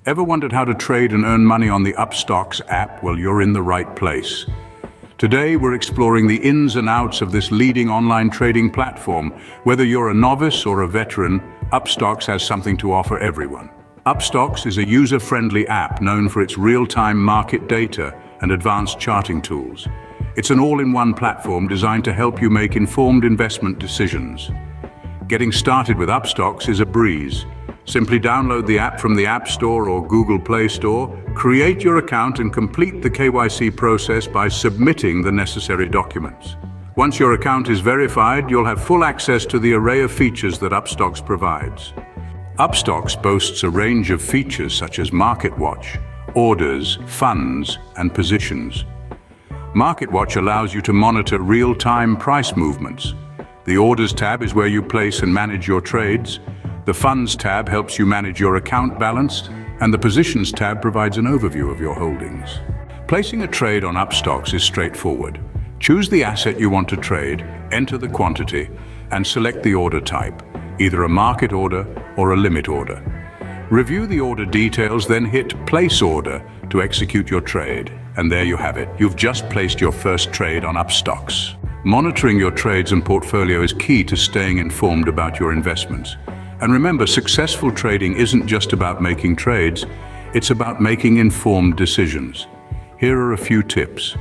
Ever wondered how to trade and earn money on the Upstox app? Well, you're in the right place. Today, we're exploring the ins and outs of this leading online trading platform. Whether you're a novice or a veteran, Upstox has something to offer everyone. Upstox is a user-friendly app known for its real-time market data and advanced charting tools. It's an all-in-one platform designed to help you make informed investment decisions. Getting started with Upstox is a breeze. Simply download the app from the App Store or Google Play Store, create your account and complete the KYC process by submitting the necessary documents. Once your account is verified, you'll have full access to the array of features that Upstox provides. Upstox boasts a range of features such as Market Watch, orders, funds, and positions. Market Watch allows you to monitor real-time price movements. The Orders tab is where you place and manage your trades. The Funds tab helps you manage your account balance, and the Positions tab provides an overview of your holdings. Placing a trade on Upstox is straightforward. Choose the asset you want to trade, enter the quantity, and select the order type, either a market order or a limit order. Review the order details, then hit Place Order to execute your trade. And there you have it. You've just placed your first trade on Upstox. Monitoring your trades and portfolio is key to staying informed about your investments. And remember, successful trading isn't just about making trades, it's about making informed decisions. Here are a few tips.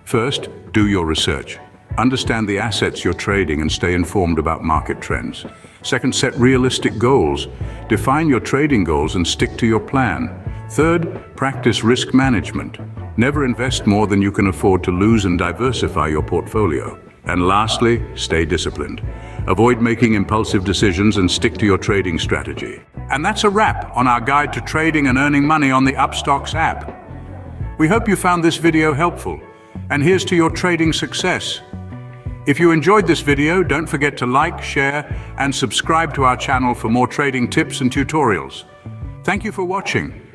First, do your research. Understand the assets you're trading and stay informed about market trends. Second, set realistic goals. Define your trading goals and stick to your plan. Third, practice risk management. Never invest more than you can afford to lose and diversify your portfolio. And lastly, stay disciplined. Avoid making impulsive decisions and stick to your trading strategy. And that's a wrap on our guide to trading and earning money on the Upstox app. We hope you found this video helpful. And here's to your trading success. If you enjoyed this video, don't forget to like, share, and subscribe to our channel for more trading tips and tutorials. Thank you for watching.